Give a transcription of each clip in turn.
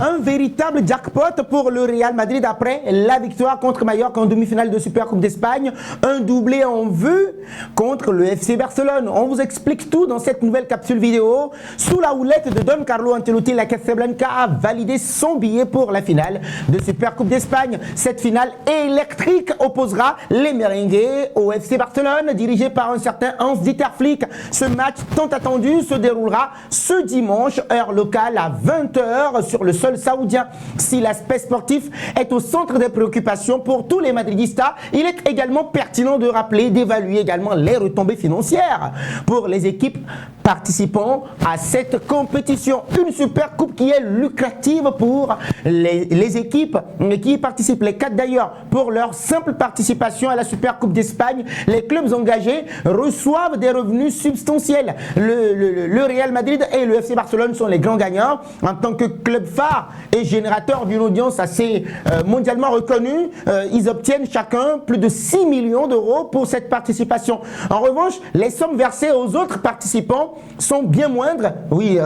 Un véritable jackpot pour le Real Madrid après la victoire contre Mallorca en demi-finale de Supercoupe d'Espagne. Un doublé en vue contre le FC Barcelone. On vous explique tout dans cette nouvelle capsule vidéo. Sous la houlette de Don Carlo Ancelotti, la Casablanca a validé son billet pour la finale de Supercoupe d'Espagne. Cette finale électrique opposera les merengues au FC Barcelone, dirigé par un certain Hans-Dieter Flick. Ce match tant attendu se déroulera ce dimanche, heure locale à 20 h sur le sol saoudien. Si l'aspect sportif est au centre des préoccupations pour tous les madridistas, il est également pertinent de rappeler, d'évaluer également les retombées financières pour les équipes participant à cette compétition. Une super coupe qui est lucrative pour les équipes qui y participent. Les 4 d'ailleurs, pour leur simple participation à la super coupe d'Espagne, les clubs engagés reçoivent des revenus substantiels. Le Real Madrid et le FC Barcelone sont les grands gagnants. En tant que club phare et générateur d'une audience assez mondialement reconnue, ils obtiennent chacun plus de 6 millions d'euros pour cette participation. En revanche, les sommes versées aux autres participants sont bien moindres. Oui,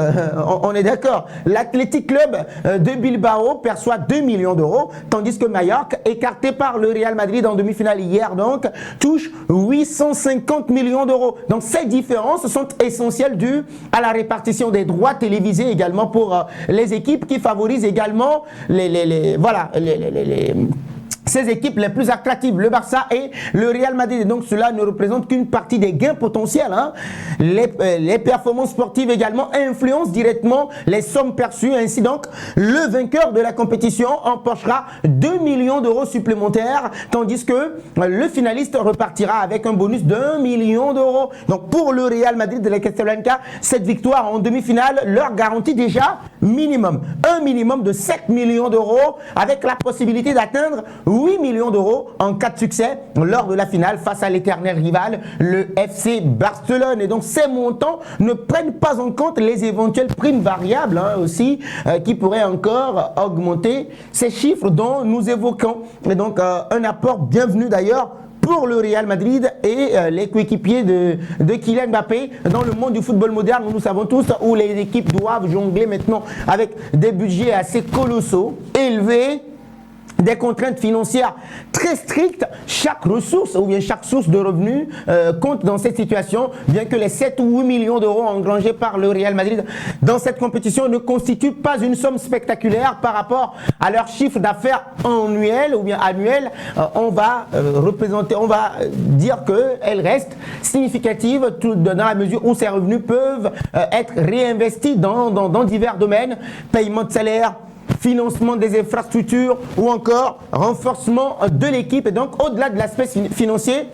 on est d'accord. L'Athletic Club de Bilbao perçoit 2 millions d'euros, tandis que Mallorca, écarté par le Real Madrid en demi-finale hier, donc, touche 850 millions d'euros. Donc ces différences sont essentielles dues à la répartition des droits télévisés également pour les équipes qui favorisent également ces équipes les plus attractives, le Barça et le Real Madrid. Et donc cela ne représente qu'une partie des gains potentiels. Les performances sportives également influencent directement les sommes perçues. Ainsi donc, le vainqueur de la compétition empochera 2 millions d'euros supplémentaires, tandis que le finaliste repartira avec un bonus d'1 million d'euros. Donc pour le Real Madrid de la Casablanca, cette victoire en demi-finale leur garantit déjà un minimum de 7 millions d'euros, avec la possibilité d'atteindre 8 millions d'euros en cas de succès lors de la finale face à l'éternel rival, le FC Barcelone. Et donc ces montants ne prennent pas en compte les éventuelles primes variables aussi qui pourraient encore augmenter ces chiffres dont nous évoquons. Et donc un apport bienvenu d'ailleurs pour le Real Madrid et les coéquipiers de Kylian Mbappé dans le monde du football moderne, nous savons tous, où les équipes doivent jongler maintenant avec des budgets assez colossaux, élevés, des contraintes financières très strictes. Chaque ressource ou bien chaque source de revenus compte dans cette situation, bien que les 7 ou 8 millions d'euros engrangés par le Real Madrid dans cette compétition ne constituent pas une somme spectaculaire par rapport à leur chiffre d'affaires annuel ou bien annuel. On va dire qu'elle reste significative dans la mesure où ces revenus peuvent être réinvestis dans divers domaines, paiement de salaire, financement des infrastructures ou encore renforcement de l'équipe. Et donc au-delà de l'aspect financier,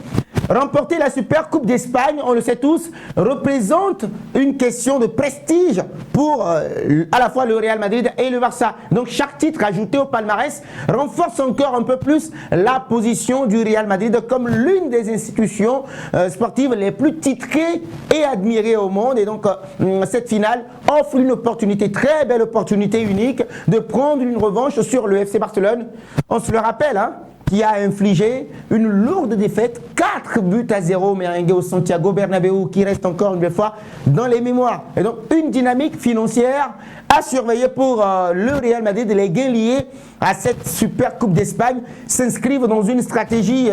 remporter la Super Coupe d'Espagne, on le sait tous, représente une question de prestige pour à la fois le Real Madrid et le Barça. Donc chaque titre ajouté au palmarès renforce encore un peu plus la position du Real Madrid comme l'une des institutions sportives les plus titrées et admirées au monde. Et donc cette finale offre une opportunité, très belle opportunité unique, de prendre une revanche sur le FC Barcelone. On se le rappelle, qui a infligé une lourde défaite, 4-0 au merengue au Santiago Bernabéu, qui reste encore une fois dans les mémoires. Et donc une dynamique financière à surveiller pour le Real Madrid. Les gains liés à cette Super Coupe d'Espagne s'inscrivent dans une stratégie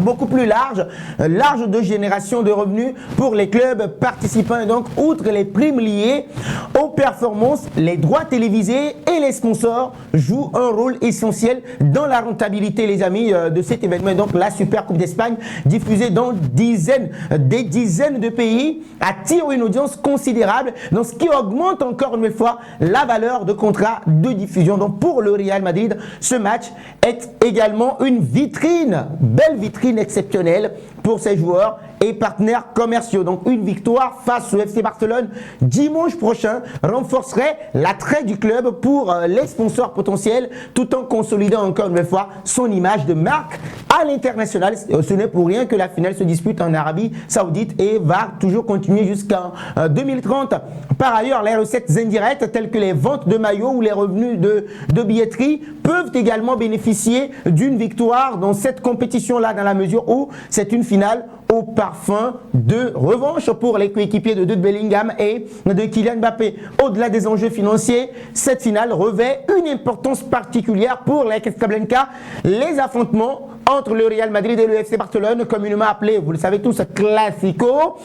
beaucoup plus large de génération de revenus pour les clubs participants. Et donc, outre les primes liées aux performances, les droits télévisés et les sponsors jouent un rôle essentiel dans la rentabilité, les amis, de cet événement. Et donc, la Super Coupe d'Espagne, diffusée dans des dizaines de pays, attire une audience considérable, donc ce qui augmente encore une fois la valeur de contrat de diffusion. Donc, pour le Real Madrid, ce match est également une vitrine, belle vitrine exceptionnelle pour ses joueurs et partenaires commerciaux. Donc une victoire face au FC Barcelone dimanche prochain renforcerait l'attrait du club pour les sponsors potentiels, tout en consolidant encore une fois son image de marque à l'international. Ce n'est pour rien que la finale se dispute en Arabie Saoudite et va toujours continuer jusqu'en 2030. Par ailleurs, les recettes indirectes telles que les ventes de maillots ou les revenus de billetterie peuvent également bénéficier d'une victoire dans cette compétition-là, dans la mesure où c'est une finale finale au parfum de revanche pour les coéquipiers de Jude Bellingham et de Kylian Mbappé. Au-delà des enjeux financiers, cette finale revêt une importance particulière pour les Casablanca. Les affrontements entre le Real Madrid et le FC Barcelone, communément appelé, vous le savez tous, Classico,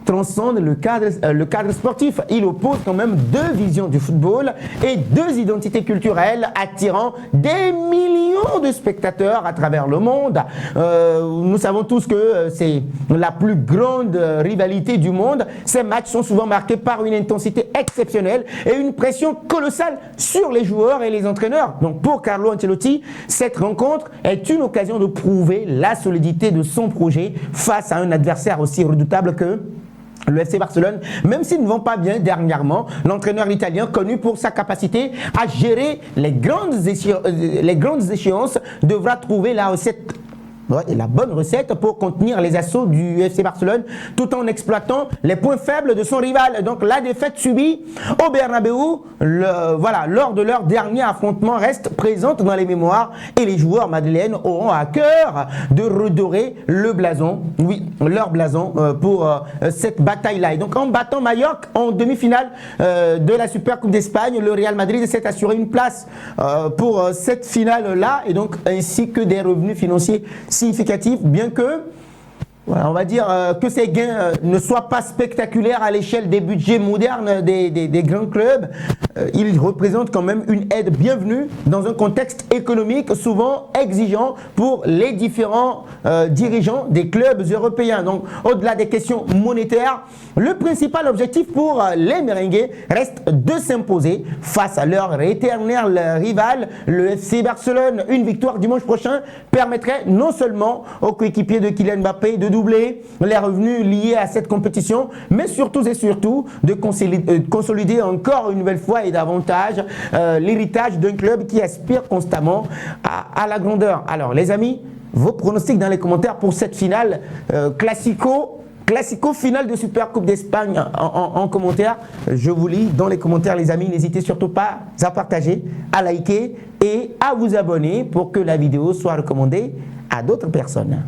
transcende le cadre sportif. Il oppose quand même deux visions du football et deux identités culturelles attirant des millions de spectateurs à travers le monde. Nous savons tous que c'est la plus grande rivalité du monde. Ces matchs sont souvent marqués par une intensité exceptionnelle et une pression colossale sur les joueurs et les entraîneurs. Donc pour Carlo Ancelotti, cette rencontre est une occasion de prouver la solidité de son projet face à un adversaire aussi redoutable que le FC Barcelone. Même s'ils ne vont pas bien dernièrement, l'entraîneur italien, connu pour sa capacité à gérer les grandes échéances, devra trouver la bonne recette pour contenir les assauts du FC Barcelone tout en exploitant les points faibles de son rival. Donc la défaite subie au Bernabeu lors de leur dernier affrontement reste présente dans les mémoires et les joueurs madrilènes auront à cœur de redorer le blason, leur blason pour cette bataille-là. Et donc en battant Mallorca en demi-finale de la Super Coupe d'Espagne, le Real Madrid s'est assuré une place pour cette finale-là et donc ainsi que des revenus financiers significatif, bien que, on va dire que ces gains ne soient pas spectaculaires à l'échelle des budgets modernes des grands clubs. Ils représentent quand même une aide bienvenue dans un contexte économique souvent exigeant pour les différents dirigeants des clubs européens. Donc, au-delà des questions monétaires, le principal objectif pour les merengues reste de s'imposer face à leur éternel rival, le FC Barcelone. Une victoire dimanche prochain permettrait non seulement aux coéquipiers de Kylian Mbappé de doubler les revenus liés à cette compétition, mais surtout et surtout de consolider encore une nouvelle fois et davantage l'héritage d'un club qui aspire constamment à la grandeur. Alors les amis, vos pronostics dans les commentaires pour cette finale Classico finale de Super Coupe d'Espagne en commentaire. Je vous lis dans les commentaires les amis, n'hésitez surtout pas à partager, à liker et à vous abonner pour que la vidéo soit recommandée à d'autres personnes.